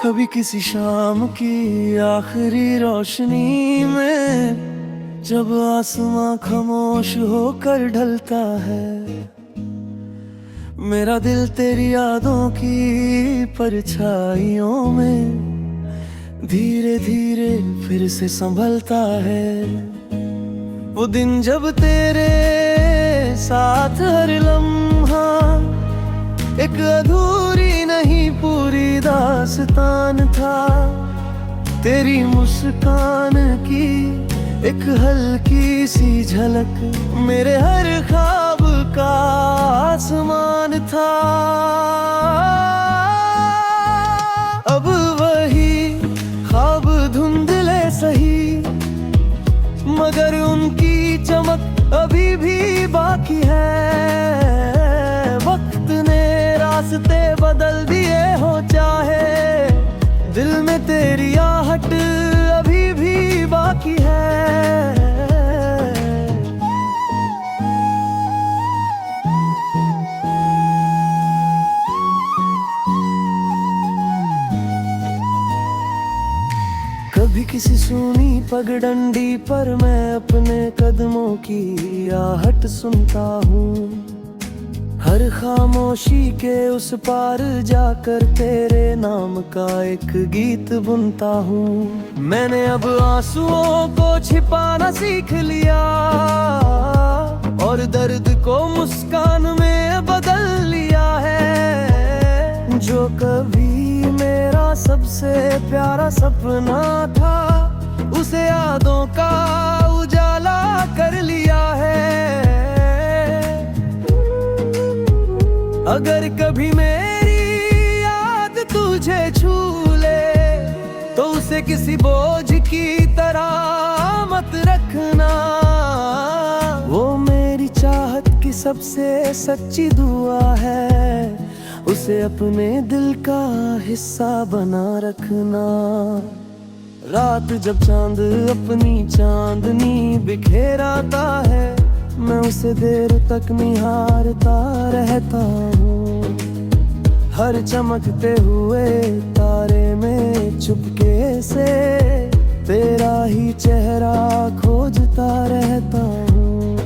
कभी किसी शाम की आखिरी रोशनी में जब आसमां खामोश होकर ढलता है, मेरा दिल तेरी यादों की परछाइयों में धीरे धीरे फिर से संभलता है। वो दिन जब तेरे साथ हर लम्हा एक अधूरी नहीं पूरी दास्तान था। तेरी मुस्कान की एक हल्की सी झलक मेरे हर ख्वाब का आसमान था। अब वही ख्वाब धुंधले सही, मगर उनकी चमक अभी भी बाकी है। वक्त ने रास्ते बदल दिए हो चाहे, दिल में तेरी आहट अभी भी बाकी है। कभी किसी सूनी पगडंडी पर मैं अपने कदमों की आहट सुनता हूँ। हर खामोशी के उस पार जाकर तेरे नाम का एक गीत बुनता हूँ। मैंने अब आंसुओं को छिपाना सीख लिया और दर्द को मुस्कान में बदल लिया है। जो कभी मेरा सबसे प्यारा सपना था, उसे यादों का उजाला कर लिया है। अगर कभी मेरी याद तुझे छू ले, तो उसे किसी बोझ की तरह मत रखना। वो मेरी चाहत की सबसे सच्ची दुआ है, उसे अपने दिल का हिस्सा बना रखना। रात जब चांद अपनी चांदनी बिखेराता है, मैं उसे देर तक निहारता रहता हूँ। हर चमकते हुए तारे में चुपके से तेरा ही चेहरा खोजता रहता हूँ।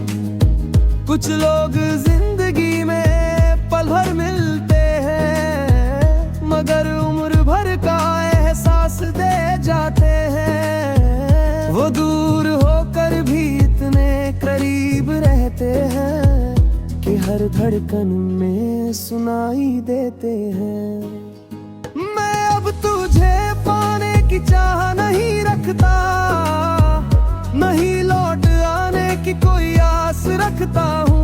कुछ लोग जिंदगी में पल भर मिलते हैं, मगर उम्र भर का एहसास दे जाते हैं। वो दूर होकर भी इतने करीब रहते हैं कि हर धड़कन में सुनाई देते हैं। मैं अब तुझे पाने की चाह नहीं रखता, नहीं लौट आने की कोई आस रखता हूँ।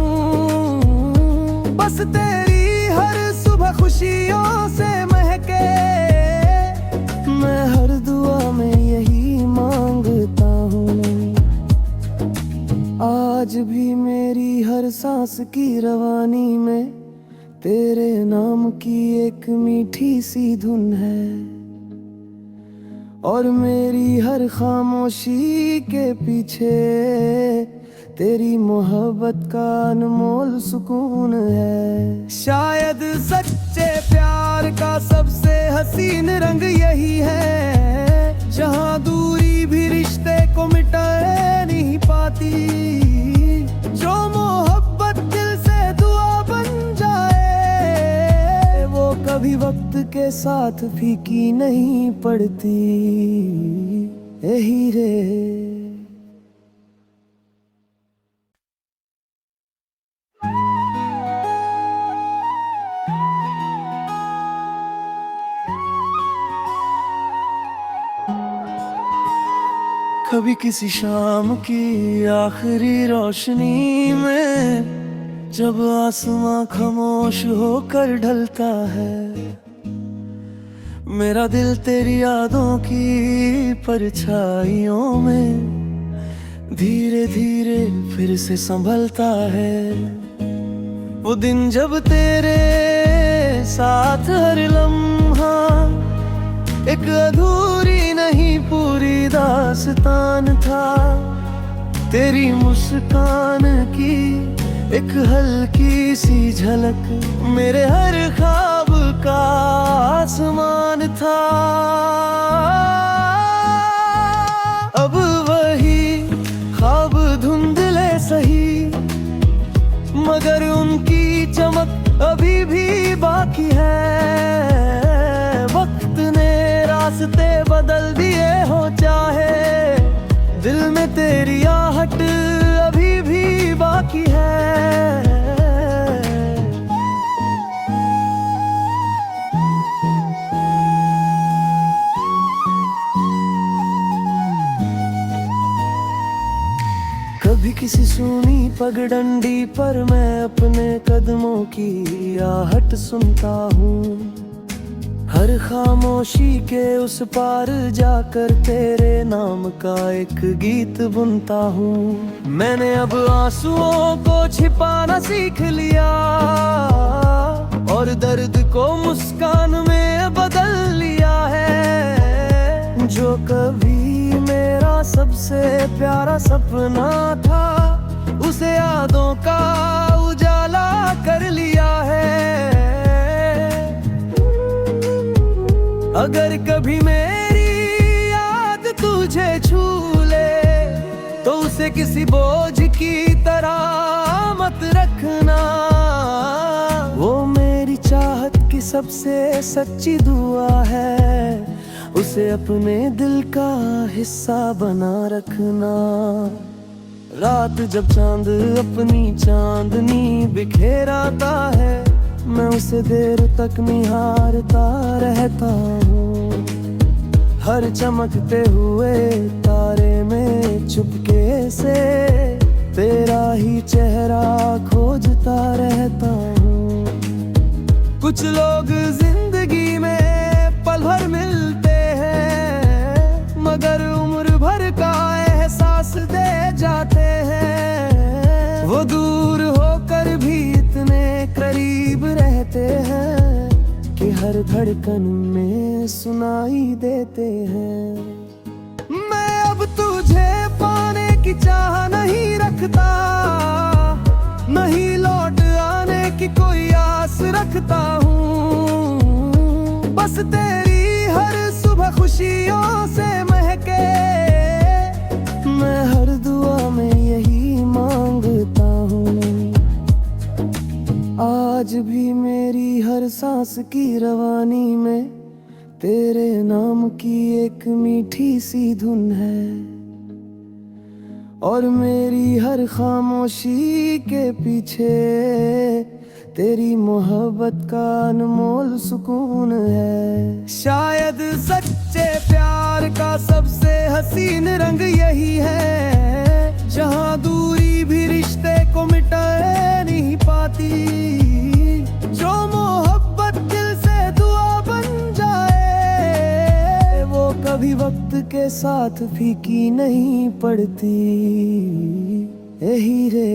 बस तेरी हर सुबह खुशियों से महके, मैं हर दुआ में यही मांगता हूँ। आज भी मेरी हर सांस की रवानी में तेरे नाम की एक मीठी सी धुन है, और मेरी हर खामोशी के पीछे तेरी मोहब्बत का अनमोल सुकून है। शायद सच्चे प्यार का सबसे हसीन रंग यही है, जहाँ दूरी भी रिश्ते को मिटा नहीं पाती। जो मोहब्बत दिल से दुआ बन जाए, वो कभी वक्त के साथ फीकी नहीं पड़ती। यही रे। कभी किसी शाम की आखिरी रोशनी में जब आसमां खामोश होकर ढलता है, मेरा दिल तेरी यादों की परछाइयों में धीरे धीरे फिर से संभलता है। वो दिन जब तेरे साथ हर लम्हा एक अधूरी नहीं पूरी दास्तान था। तेरी मुस्कान की एक हल्की सी झलक मेरे हर ख्वाब का आसमान था। अब वही ख्वाब धुंधले सही, मगर उनकी चमक अभी भी बाकी है। वक्त ने रास्ते बदल दिए हो चाहे, दिल में तेरी आहट अभी भी बाकी है। कभी किसी सूनी पगडंडी पर मैं अपने कदमों की आहट सुनता हूँ। हर खामोशी के उस पार जाकर तेरे नाम का एक गीत बुनता हूँ। मैंने अब आंसुओं को छिपाना सीख लिया और दर्द को मुस्कान में बदल लिया है। जो कभी मेरा सबसे प्यारा सपना था, उसे यादों का उजाला कर लिया है। अगर कभी मेरी याद तुझे छू ले, तो उसे किसी बोझ की तरह मत रखना। वो मेरी चाहत की सबसे सच्ची दुआ है, उसे अपने दिल का हिस्सा बना रखना। रात जब चांद अपनी चांदनी बिखेराता है, मैं उसे देर तक निहारता रहता हूँ। हर चमकते हुए तारे में चुपके से तेरा ही चेहरा खोजता रहता हूँ। कुछ लोग जिंदगी में पल भर मिलते हैं, मगर उम्र भर का एहसास दे जाते हैं। वो दूर होकर भी इतने करीब रहते हैं कि हर धड़कन में सुनाई देते हैं। मैं अब तुझे पाने की चाह नहीं रखता, नहीं लौट आने की कोई आस रखता हूँ। बस तेरी हर सुबह खुशियों से महके, मैं हर दुआ में यही मांगता हूँ। आज भी मेरी हर सांस की रवानी में तेरे नाम की एक मीठी सी धुन है, और मेरी हर खामोशी के पीछे तेरी मोहब्बत का अनमोल सुकून है। शायद सच्चे प्यार का सबसे हसीन रंग यही है, जहाँ दूरी भी रिश्ते को मिटाए नहीं पाती। जो मोहब्बत दिल से दुआ बन जाए, वो कभी वक्त के साथ फीकी नहीं पड़ती। यही रे।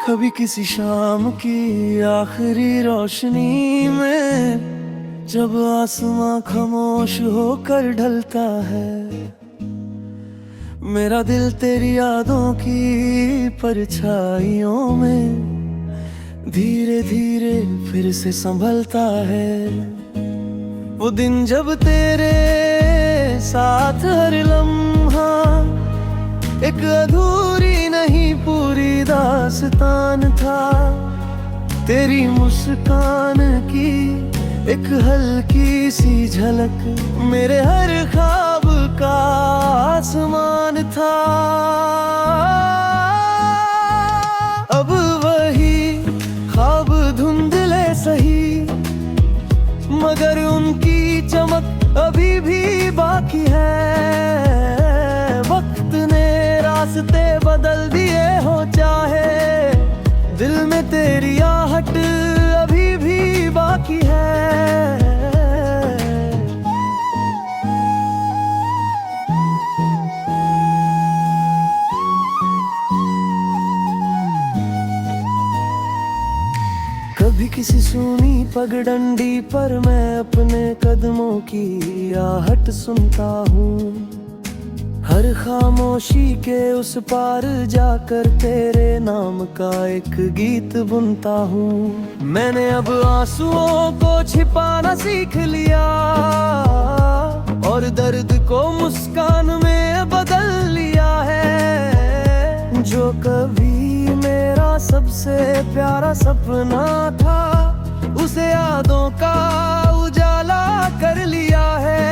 कभी किसी शाम की आखिरी रोशनी में, जब आसमां खामोश होकर ढलता है, मेरा दिल तेरी यादों की परछाइयों में धीरे धीरे फिर से संभलता है। वो दिन जब तेरे साथ हर लम्हा एक अधूरी नहीं पूरी दास्तान था। तेरी मुस्कान की एक हल्की सी झलक मेरे हर ख्वाब का आसमान था। अब वही ख्वाब धुंधले सही, मगर उनकी चमक अभी भी बाकी है। वक्त ने रास्ते बदल दिए हो चाहे, दिल में तेरी आहट अभी भी बाकी है। किसी सूनी पगडंडी पर मैं अपने कदमों की आहट सुनता हूँ। हर खामोशी के उस पार जाकर तेरे नाम का एक गीत बुनता हूँ। मैंने अब आंसुओं को छिपाना सीख लिया और दर्द को मुस्कान में बदल लिया है। जो कभी मेरा सबसे प्यारा सपना था, उसे यादों का उजाला कर लिया है।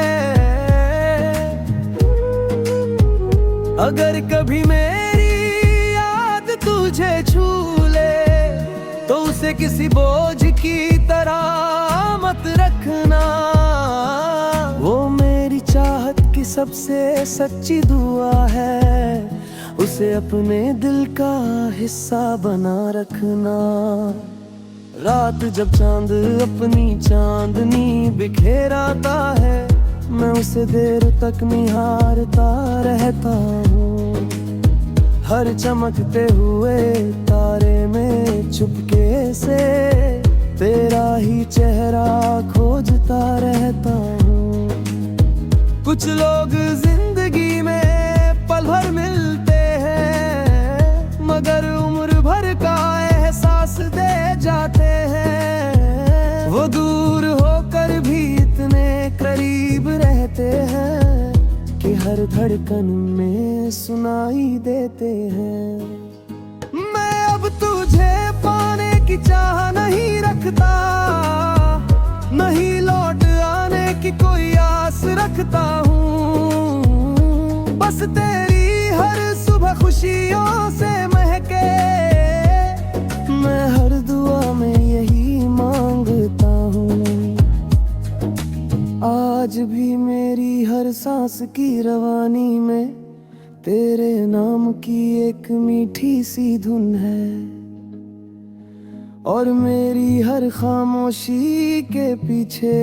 अगर कभी मेरी याद तुझे छू ले, तो उसे किसी बोझ की तरह मत रखना। वो मेरी चाहत की सबसे सच्ची दुआ है, उसे अपने दिल का हिस्सा बना रखना। रात जब चांद अपनी चांदनी बिखेराता है, मैं उसे देर तक निहारता रहता हूँ। हर चमकते हुए तारे में चुपके से तेरा ही चेहरा खोजता रहता हूँ। कुछ लोग जिंदगी में पल भर मिलते हैं, मगर उम्र भर का एहसास दे जाते हैं। वो दूर होकर भी इतने करीब रहते हैं कि हर धड़कन में सुनाई देते हैं। मैं अब तुझे पाने की चाह नहीं रखता, नहीं लौट आने की कोई आस रखता हूँ। बस तेरी हर सुबह खुशियों से महके, मैं हर दुआ में यही मांगता हूँ। आज भी मेरी हर सांस की रवानी में तेरे नाम की एक मीठी सी धुन है, और मेरी हर खामोशी के पीछे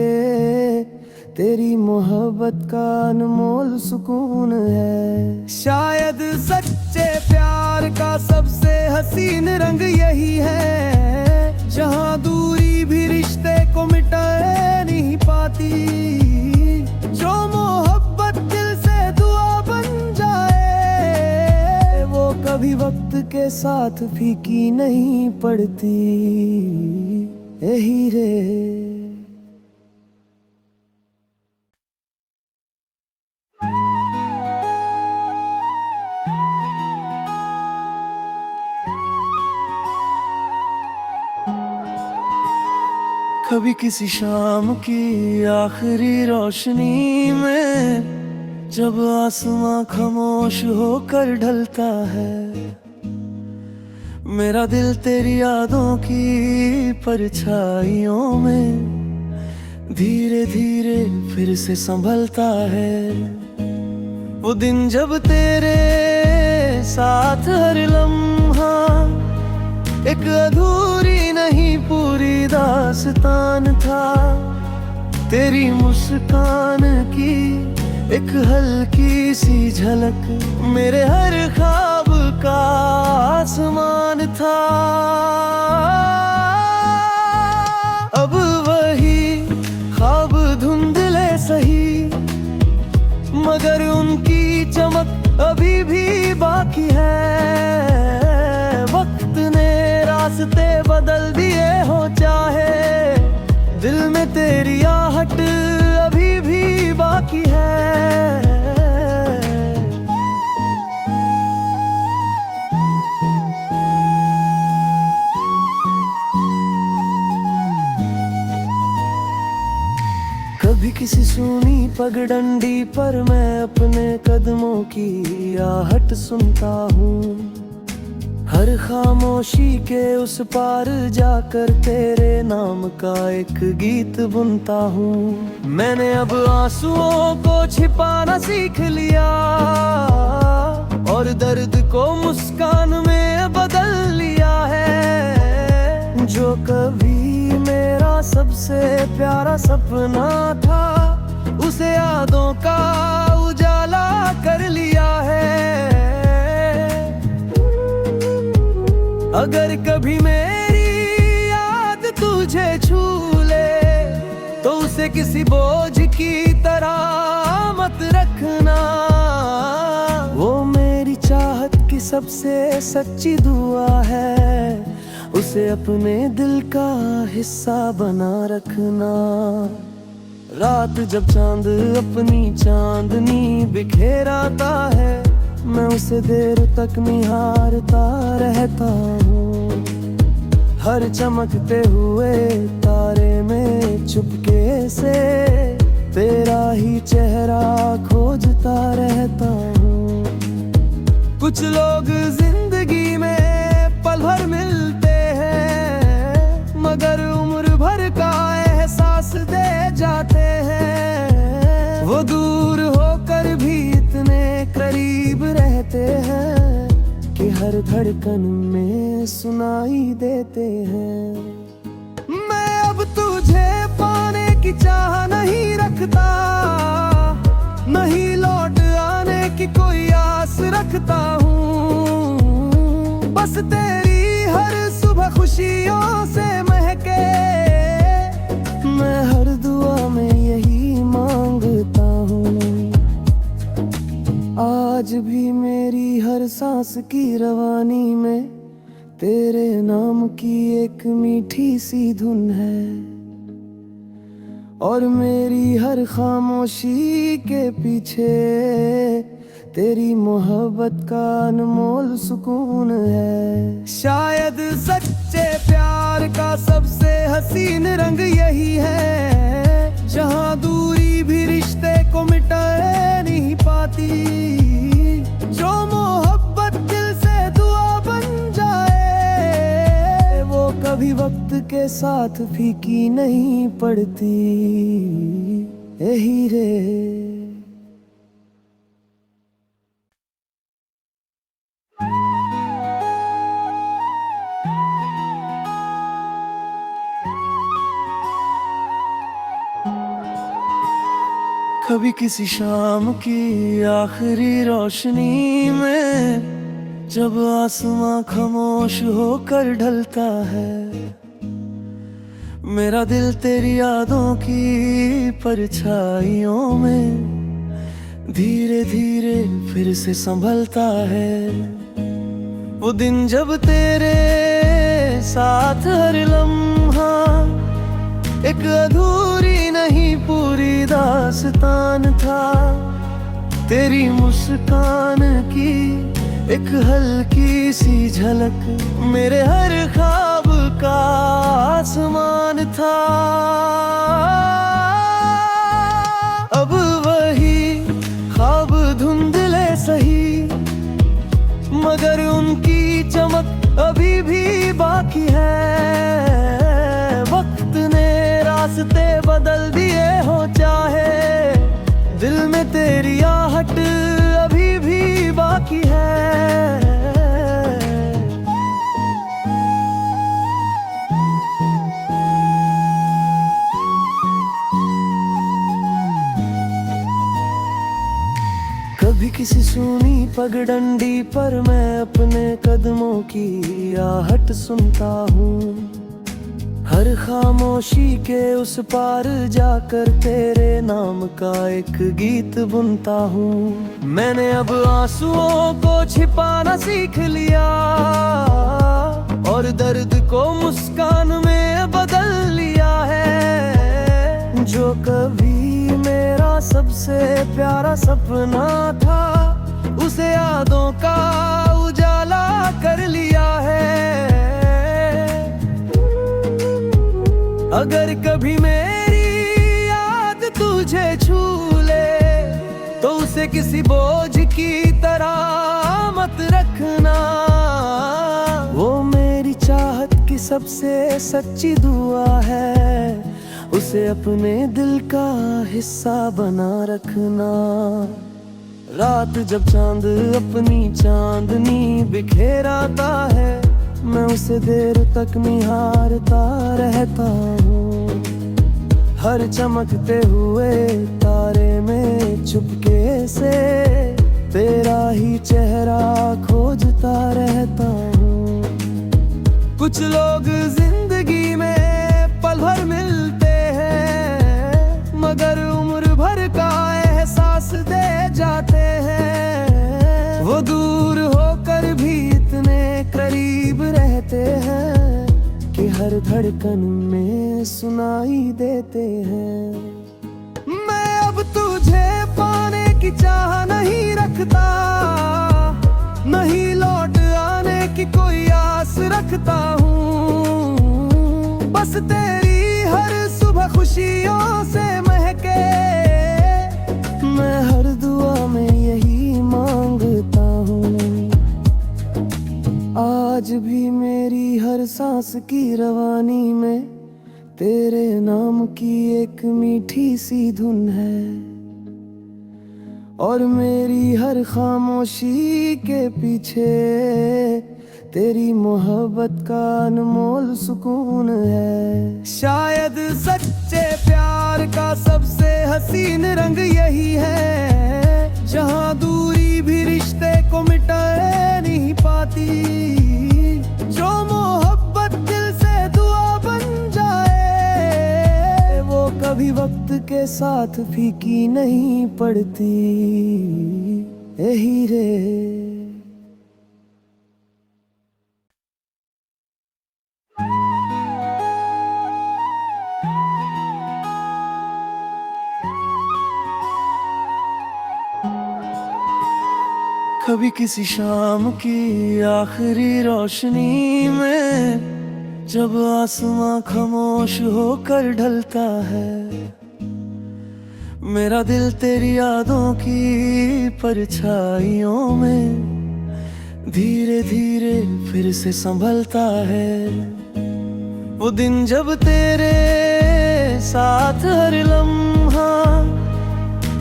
तेरी मोहब्बत का अनमोल सुकून है। शायद सच्चे प्यार का सबसे हसीन रंग यही है, जहाँ दूरी भी रिश्ते को मिटा नहीं पाती। जो मोहब्बत दिल से दुआ बन जाए, वो कभी वक्त के साथ फीकी नहीं पड़ती। यही रे। कभी किसी शाम की आखिरी रोशनी में, जब आसमां खामोश होकर ढलता है, मेरा दिल तेरी यादों की परछाइयों में धीरे धीरे फिर से संभलता है। वो दिन जब तेरे साथ हर लम्हा एक अधूरी नहीं पूरी दास्तान था। तेरी मुस्कान की एक हल्की सी झलक मेरे हर ख्वाब का आसमान था। अब वही ख्वाब धुंधले सही, मगर उनकी चमक अभी भी बाकी है। वक्त ने रास्ते बदल दिए हो चाहे, दिल में तेरी आहट अभी भी बाकी है। कभी किसी सूनी पगडंडी पर मैं अपने कदमों की आहट सुनता हूँ। हर खामोशी के उस पार जाकर तेरे नाम का एक गीत बुनता हूँ। मैंने अब आंसुओं को छिपाना सीख लिया और दर्द को मुस्कान में बदल लिया है। जो कभी मेरा सबसे प्यारा सपना था, उसे यादों का उजाला कर लिया है। अगर कभी मेरी याद तुझे तुझे छू ले तो उसे किसी बोझ की तरह मत रखना। वो मेरी चाहत की सबसे सच्ची दुआ है, उसे अपने दिल का हिस्सा बना रखना। रात जब चांद अपनी चांदनी बिखेराता है, मैं उसे देर तक निहारता रहता हूँ। हर चमकते हुए तारे में चुपके से तेरा ही चेहरा खोजता रहता हूँ। कुछ लोग जिंदगी में पल भर मिलते हैं, मगर उम्र भर का एहसास दे जाते हैं। वो दूर होकर भी इतने करीब रहते हैं कि हर धड़कन में सुनाई देते हैं। मैं अब तुझे पाने की चाह नहीं रखता, नहीं लौट आने की कोई आस रखता हूँ। बस तेरी हर सुबह खुशियों से महके, मैं हर दुआ में यही मांगता हूँ। आज भी मेरी हर सांस की रवानी में तेरे नाम की एक मीठी सी धुन है, और मेरी हर खामोशी के पीछे तेरी मोहब्बत का अनमोल सुकून है। शायद सच्चे प्यार का सबसे हसीन रंग यही है, जहाँ दूरी भी रिश्ते को मिटा नहीं पाती। जो मोहब्बत दिल से दुआ बन जाए, वो कभी वक्त के साथ फीकी नहीं पड़ती। यही रे। कभी किसी शाम की आखिरी रोशनी में, जब आसमां खामोश होकर ढलता है, मेरा दिल तेरी यादों की परछाइयों में धीरे धीरे फिर से संभलता है। वो दिन जब तेरे साथ हर लम्हा एक अधूरी नहीं पूरी दास्तान था। तेरी मुस्कान की एक हल्की सी झलक मेरे हर ख्वाब का आसमान था। अब वही ख्वाब धुंधले सही, मगर उनकी चमक अभी भी बाकी है। वक्त ने रास्ते बदल दिए हो चाहे, दिल में तेरी आहट अभी भी बाकी है। कभी किसी सूनी पगडंडी पर मैं अपने कदमों की आहट सुनता हूँ। हर खामोशी के उस पार जाकर तेरे नाम का एक गीत बुनता हूँ। मैंने अब आंसुओं को छिपाना सीख लिया, और दर्द को मुस्कान में बदल लिया है। जो कभी मेरा सबसे प्यारा सपना था, उसे यादों का उजाला कर लिया है। अगर कभी मेरी याद तुझे छू ले तो उसे किसी बोझ की तरह मत रखना। वो मेरी चाहत की सबसे सच्ची दुआ है, उसे अपने दिल का हिस्सा बना रखना। रात जब चांद अपनी चांदनी बिखेराता है, मैं उसे देर तक निहारता रहता हूँ। हर चमकते हुए तारे में चुपके से तेरा ही चेहरा खोजता रहता हूँ। कुछ लोग जिंदगी में पल हर धड़कन में सुनाई देते हैं। मैं अब तुझे पाने की चाह नहीं रखता, नहीं लौट आने की कोई आस रखता हूँ। बस तेरी हर सुबह खुशियों से महके, मैं हर दुआ में यही मांगता हूँ। आज भी मेरी हर सांस की रवानी में तेरे नाम की एक मीठी सी धुन है, और मेरी हर खामोशी के पीछे तेरी मोहब्बत का अनमोल सुकून है। शायद सच्चे प्यार का सबसे हसीन रंग यही है, जहाँ दूरी भी रिश्ते को मिटा नहीं पाती। जो मोहब्बत दिल से दुआ बन जाए, वो कभी वक्त के साथ फीकी नहीं पड़ती। यही रे कभी किसी शाम की आखिरी रोशनी में, जब आसमां खामोश होकर ढलता है, मेरा दिल तेरी यादों की परछाइयों में धीरे धीरे फिर से संभलता है। वो दिन जब तेरे साथ हर लम्हा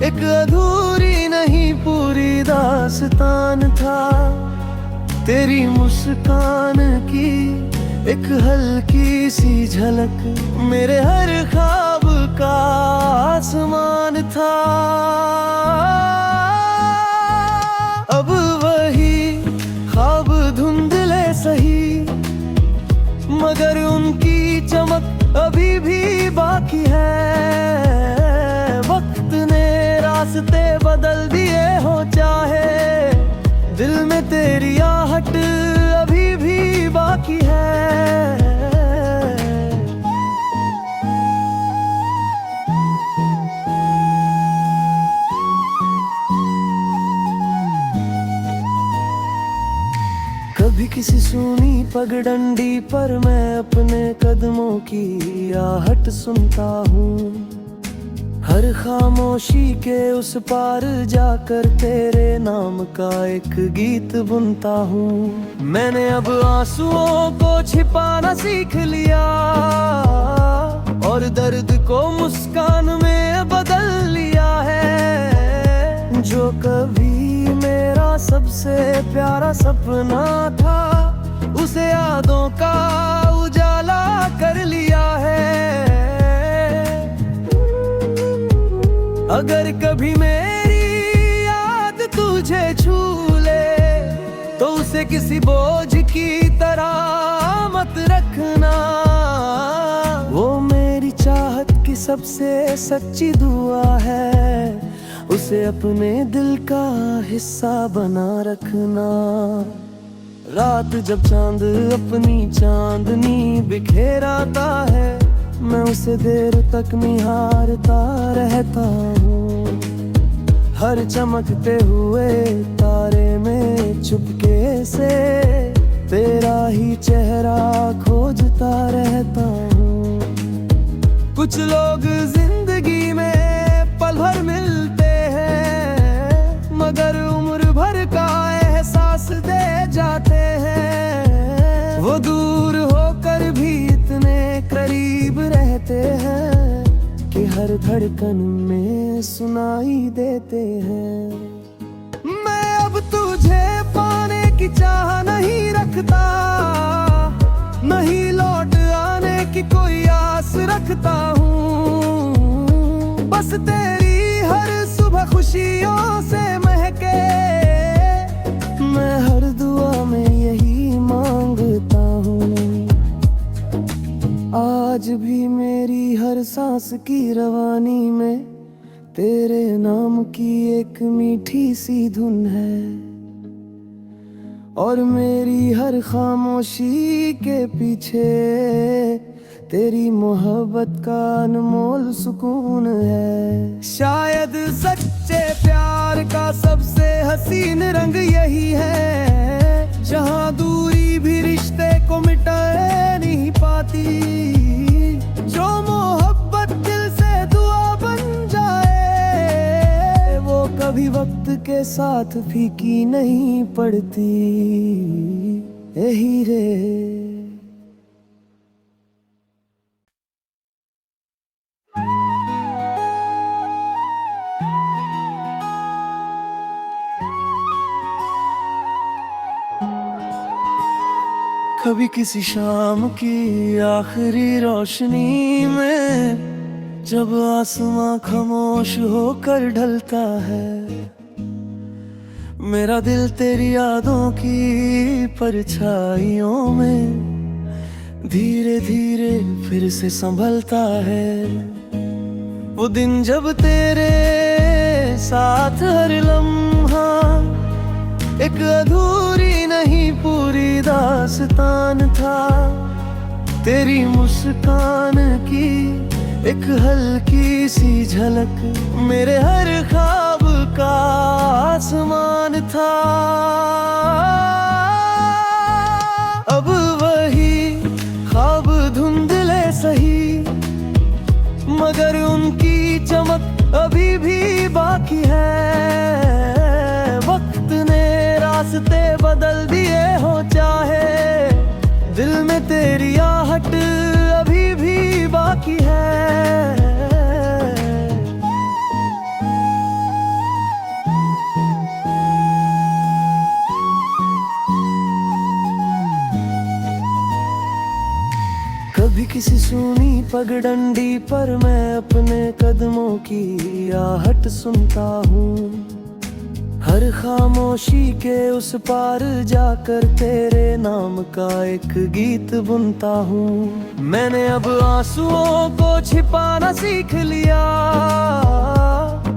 एक अधूरी नहीं पूरी दास्तान था। तेरी मुस्कान की एक हल्की सी झलक मेरे हर ख्वाब का आसमान था। अब वही ख्वाब धुंधले सही, मगर उनकी चमक अभी भी बाकी है। वक्त ने रास्ते बदल दिए हो चाहे, दिल में तेरी आहट अभी भी बाकी है। कभी किसी सूनी पगडंडी पर मैं अपने कदमों की आहट सुनता हूँ। हर खामोशी के उस पार जाकर तेरे नाम का एक गीत बुनता हूँ। मैंने अब आंसुओं को छिपाना सीख लिया, और दर्द को मुस्कान में बदल लिया है। जो कभी मेरा सबसे प्यारा सपना था, उसे यादों का उजाला कर लिया है। अगर कभी मेरी याद तुझे छू ले, तो उसे किसी बोझ की तरह मत रखना। वो मेरी चाहत की सबसे सच्ची दुआ है, उसे अपने दिल का हिस्सा बना रखना। रात जब चांद अपनी चांदनी बिखेराता है, मैं उसे देर तक निहारता रहता हूँ। हर चमकते हुए तारे में चुपके से तेरा ही चेहरा खोजता रहता हूँ। कुछ लोग जिंदगी में पल भर मिलते हैं, मगर उम्र भर का एहसास दे जाते हैं। वो दूर होकर भी इतने करीब रहते हैं कि हर धड़कन में सुनाई देते हैं। मैं अब तुझे पाने की चाह नहीं रखता, नहीं लौट आने की कोई आस रखता हूँ। बस तेरी हर सुबह खुशियों से महके, मैं हर दुआ में यही मांगता हूँ। आज भी मेरी हर सांस की रवानी में तेरे नाम की एक मीठी सी धुन है, और मेरी हर खामोशी के पीछे तेरी मोहब्बत का अनमोल सुकून है। शायद सच्चे प्यार का सबसे हसीन रंग यही है, जहाँ दूरी भी रिश्ते को मिटा नहीं पाती। जो मोहब्बत दिल से दुआ बन जाए, वो कभी वक्त के साथ फीकी नहीं पड़ती। यही रे कभी किसी शाम की आखिरी रोशनी में, जब आसमां खामोश होकर ढलता है, मेरा दिल तेरी यादों की परछाइयों में धीरे धीरे फिर से संभलता है। वो दिन जब तेरे साथ हर लम्हा एक अधूरी नहीं पूरी दास्तान था। तेरी मुस्कान की एक हल्की सी झलक मेरे हर ख्वाब का आसमान था। अब वही ख्वाब धुंधले सही, मगर उनकी चमक अभी भी बाकी है। वक्त ने रास्ते बदल दिए हो चाहे, दिल में तेरी आहट अभी भी बाकी है। कभी किसी सूनी पगडंडी पर मैं अपने कदमों की आहट सुनता हूँ। हर खामोशी के उस पार जाकर तेरे नाम का एक गीत बुनता हूँ। मैंने अब आंसुओं को छिपाना सीख लिया,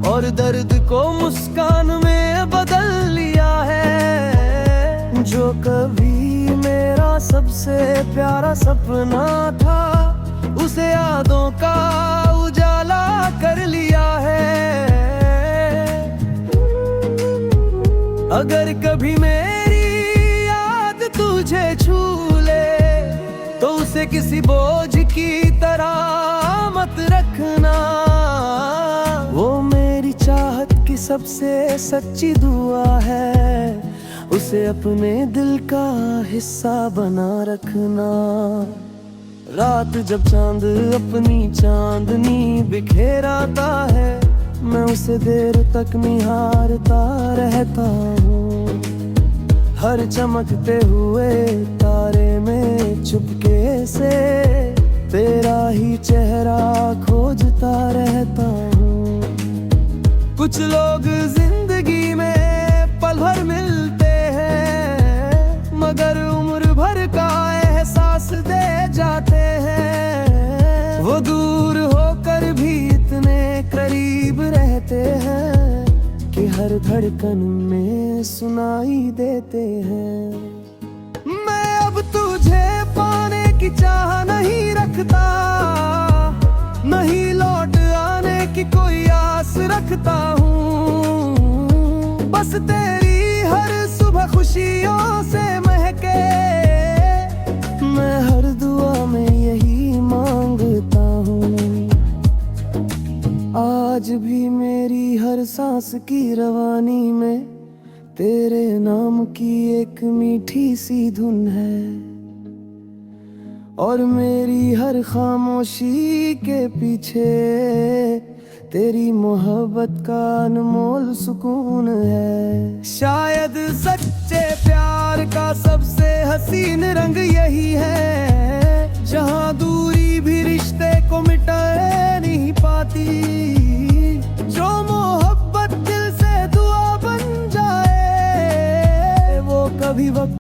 और दर्द को मुस्कान में बदल लिया है। जो कभी मेरा सबसे प्यारा सपना था, उसे यादों का उजाला कर लिया है। अगर कभी मेरी याद तुझे छू ले, तो उसे किसी बोझ की तरह मत रखना। वो मेरी चाहत की सबसे सच्ची दुआ है, उसे अपने दिल का हिस्सा बना रखना। रात जब चांद अपनी चांदनी बिखेराता है, मैं उसे देर तक निहारता रहता हूँ। हर चमकते हुए तारे में चुपके से तेरा ही चेहरा खोजता रहता हूँ। कुछ लोग जिंदगी में पल भर मिलते हैं, मगर उम्र भर का एहसास दे जाते हैं। वो दूर होकर भी इतने करीब रहते हैं कि हर धड़कन में सुनाई देते हैं। मैं अब तुझे पाने की चाह नहीं रखता, नहीं लौट आने की कोई आस रखता हूँ। बस तेरी हर सुबह खुशियों से महके, मैं हर दुआ में यही मांगता हूँ। आज भी मेरी हर सांस की रवानी में तेरे नाम की एक मीठी सी धुन है, और मेरी हर खामोशी के पीछे तेरी मोहब्बत का अनमोल सुकून है। शायद सच्चे प्यार का सबसे हसीन रंग यही है, जहाँ दूरी भी रिश्ते को मिटा नहीं पाती। जो मोहब्बत दिल से दुआ बन जाए, वो कभी वक्त